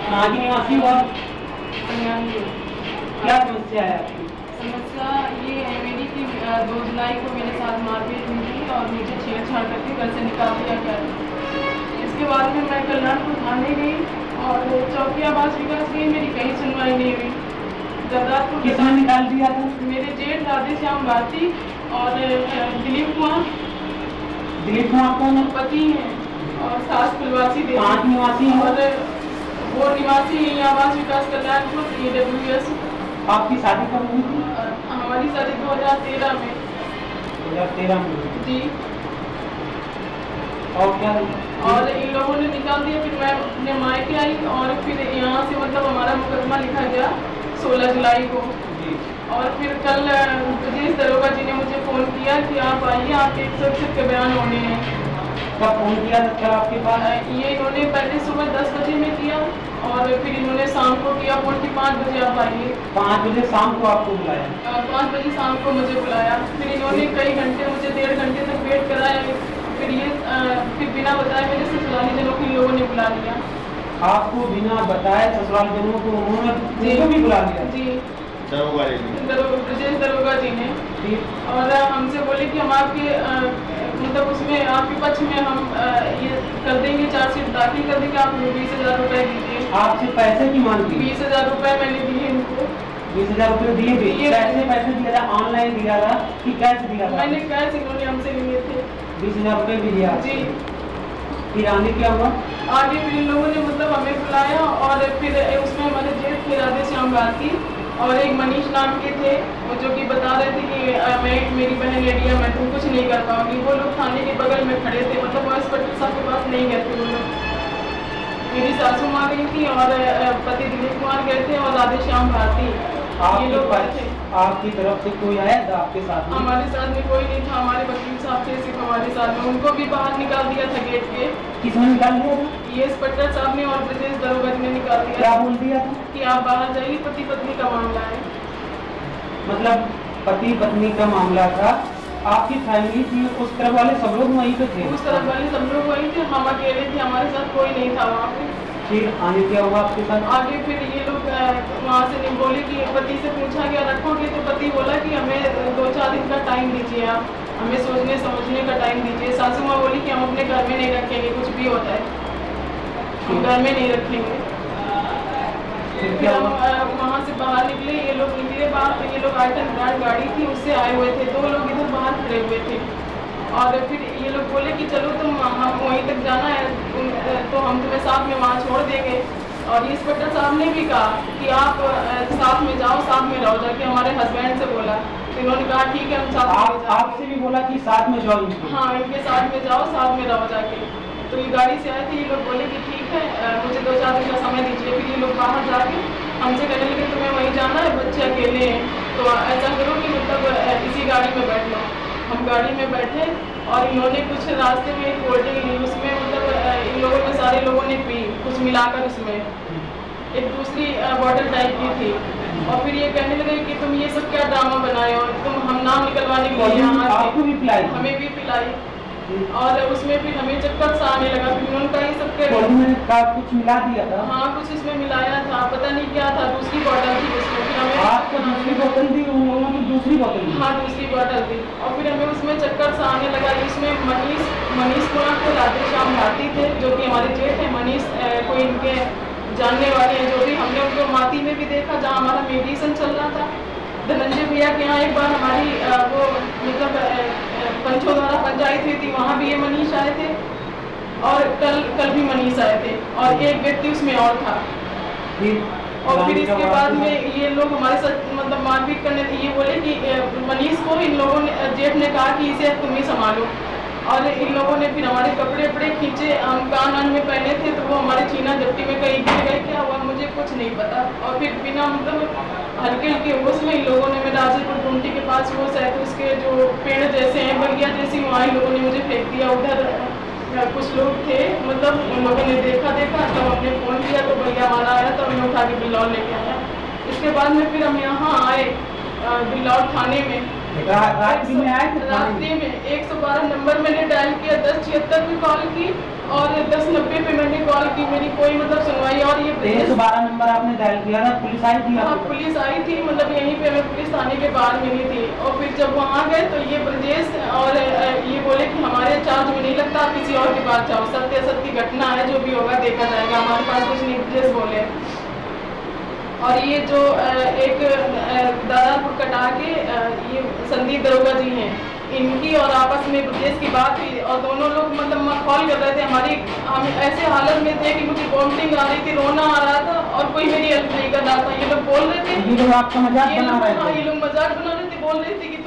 कहाँ की निवासी हो आप? क्या समस्या है आपकी? समस्या ये है मेरी कि 2 जुलाई को मेरे साथ मारपीट हुई थी और मुझे छेड़छाड़ करके घर से निकाल दिया गया। इसके बाद में मैं कल्याणपुर थाने गई और चौकी आवास विकास गई, मेरी कहीं सुनवाई नहीं हुई। जब रात को किसने निकाल दिया था? मेरे जेठ राधेश्याम भारती और दिलीप कुमार। दिलीप कुमार कौन है? पति हैं और सास फुलवासी देवी। कहाँ की निवासी है? और वो निवासी है आवास विकास कल्याणपुर EWS। आपकी शादी कब हुई थी? हमारी शादी 2013 में। 2013 में हुई। जी। और क्या? और इन लोगों ने निकाल दिया, फिर मैं अपने मायके आई और फिर यहाँ से मतलब हमारा मुकदमा लिखा गया 16 जुलाई को। जी। और फिर कल ब्रजेश दरोगा जी ने मुझे फ़ोन किया कि आप आइए, आपके 161 के बयान होने हैं। कब फोन किया था कल आपके पास? ये इन्होंने पहले सुबह 10 बजे में किया और फिर इन्होंने शाम को किया फ़ोन कि 5 बजे आप आइए। 5 बजे शाम को आपको बुलाया? 5 बजे शाम को मुझे बुलाया। फिर इन्होंने कई घंटे मुझे 1.5 घंटे तक वेट कराया। फिर ये फिर बिना बताए मेरे ससुराली जनों को इन लोगों ने बुला लिया। आपको बिना बताए ससुराल जनों को उन्होंने भी बुला लिया? जी। ब्रजेश जी। दरोगा जी ने। और हमसे बोले कि हम आपके मतलब उसमें आपके पक्ष में हम ये कर देंगे, चार्जशीट दाखिल कर देंगे, आप 20,000 रुपये दीजिए। आपसे पैसे की मांग की? 20,000 रुपये मैंने दिए इनको। 20,000 रुपये दिए? पैसे दिया था? ऑनलाइन दिया था कि कैश दिया था? मैंने कैश इन्होंने हमसे लिए थे। 20,000 रुपये भी दिया? जी। फिर आगे क्या हुआ? आगे फिर इन लोगों ने मतलब हमें बुलाया और फिर उसमें हमारे जेठ थे राधेश्याम भारती और एक मनीष नाम के थे, वो जो कि बता रहे थे कि मैं मेरी बहन लेडिया मैं तुम कुछ नहीं कर पाऊंगी। वो लोग थाने के बगल में खड़े थे, मतलब वो इंस्पेक्टर साहब के पास नहीं गए थे वो लोग। मेरी सासू माँ गई थी और पति दिलीप कुमार गए थे और राधेश्याम भारती ये लोग आए थे। आपकी तरफ से कोई आया था आपके साथ में? हमारे साथ में कोई नहीं था, हमारे वकील साहब थे सिर्फ हमारे साथ में। उनको भी बाहर निकाल दिया था गेट के। किसने निकाल दिया था? ये इंस्पेक्टर साहब ने और ब्रजेश दरोगा जी ने निकाल दिया। क्या बोल दिया था? कि आप बाहर जाइए, पति पत्नी का मामला है। मतलब पति पत्नी का मामला था। आपकी फैमिली थी, उस तरफ वाले सब लोग वहीं पे थे? उस तरफ वाले सब लोग वहीं थे, हम अकेले थे, हमारे साथ कोई नहीं था वहाँ पे। फिर आगे क्या हुआ आपके साथ? आगे फिर ये लोग वहाँ से नहीं बोले कि पति से पूछा गया रखोगे, तो पति बोला कि हमें 2-4 दिन का टाइम दीजिए, आप हमें सोचने समझने का टाइम दीजिए। सासू माँ बोली कि हम अपने घर में नहीं रखेंगे, कुछ भी होता है हम घर में नहीं रखेंगे। फिर हम वहाँ से बाहर निकले, ये लोग निकले बाहर, तो ये लोग आइटन ब्रांड गाड़ी थी उससे आए हुए थे, 2 लोग इधर बाहर खड़े हुए थे। और फिर ये लोग बोले कि चलो तुम हम वहीं तक जाना है तो हम तुम्हें साथ में वहाँ छोड़ देंगे। और इंस्पेक्टर साहब ने भी कहा कि आप साथ में जाओ, साथ में रहो, जाके हमारे हस्बैंड से बोला। तो इन्होंने कहा ठीक है हम साथ में जाओ। आपसे भी बोला कि साथ में जाओ? हाँ, इनके साथ में जाओ, साथ में रहो जाके। तो ये गाड़ी से आए थे, ये लोग बोले कि ठीक है मुझे 2-4 दिन का समय दीजिए। फिर ये लोग बाहर जाके हमसे कहने लगे तुम्हें वहीं जाना है, बच्चे अकेले हैं, तो ऐसा करो कि मतलब इसी गाड़ी में बैठ लो। हम गाड़ी में बैठे और इन्होंने कुछ रास्ते में एक कोल्ड ड्रिंक ली, उसमें मतलब इन लोगों ने सारे लोगों ने पी, कुछ मिलाकर उसमें एक दूसरी बॉटल टाइप की थी। और फिर ये कहने लगे कि तुम ये सब क्या ड्रामा बनाए हो, तुम हम नाम निकलवाने के लिए यहाँ आपको भी पिलाई? हमें भी पिलाई। और उसमें फिर हमें चक्कर सा आने लगा। फिर उन्होंने कहा ये सब का कुछ मिला दिया था? हाँ, कुछ इसमें मिलाया था, पता नहीं क्या था, दूसरी बॉटल थी उसमें। फिर हमें आपको दूसरी बोतल दी, उन लोगों की दूसरी बोतल दी? हाँ, दूसरी बॉटल थी। और फिर हमें उसमें चक्कर सा आने लगा। इसमें मनीष कुमार थे, राधेश्याम भारती थे जो कि हमारे जेठ हैं। मनीष कोई इनके जानने वाले हैं, जो भी हमने उनको माती में भी देखा जहाँ हमारा मेडिसन चल रहा था। धनंजय भैया के यहाँ एक बार हमारी वो मतलब पंचों द्वारा पंचायत हुई थी, वहाँ भी ये मनीष आए थे। और कल भी मनीष आए थे और एक व्यक्ति उसमें और था। और फिर इसके बाद में ये लोग हमारे साथ मतलब मारपीट करने थे। ये बोले कि मनीष को इन लोगों ने जेठ ने कहा कि इसे तुम ही संभालो। और इन लोगों ने फिर हमारे कपड़े वपड़े खींचे, हम कान में पहने थे तो वो हमारे छीना झपटी में कहीं गिर गए, क्या हुआ मुझे कुछ नहीं पता। और फिर बिना मतलब हल्के हल्के होश में इन लोगों ने, मैं राजेपुर गुमटी के पास वो है तो उसके जो पेड़ जैसे हैं बगिया जैसी, वहाँ इन लोगों ने मुझे फेंक दिया। उधर कुछ लोग थे, मतलब उन लोगों ने देखा तो हमने फ़ोन किया तो बगिया वाला आया तो हमने उठा के बिल्लौर लेके आया। इसके बाद में फिर हम यहाँ आए बिल्लौर थाने में। रात्रि में आए थे? रात्रि में 112 नंबर मैंने डायल किया, 1076 पे कॉल की और 1090 पे मैंने कॉल की, मेरी कोई मतलब सुनवाई। और ये 112 नंबर आपने डायल किया था, पुलिस आई थी? हाँ पुलिस आई थी, मतलब यहीं पे मैं पुलिस थाने के बाहर मिली थी। और फिर जब वहाँ गए तो ये ब्रजेश और ये बोले कि हमारे चार्ज में नहीं लगता, आप किसी और के पास जाओ, सत्य असत्य घटना है, जो भी होगा देखा जाएगा, हमारे पास कुछ नहीं, ब्रजेश बोले। और ये जो एक दादापुर कटा के ये संदीप दरोगा जी हैं, इनकी और आपस में ब्रजेश की बात हुई और दोनों लोग मतलब मखौल कर रहे थे। हम ऐसे हालत में थे कि मुझे वॉमिटिंग आ रही थी, रोना आ रहा था और कोई मेरी हेल्प नहीं कर रहा था। ये लोग बोल रहे थे, ये लोग आपका मजाक बना रहे थे? ये लोग मजाक बना रहे थे, बोल रहे थे कि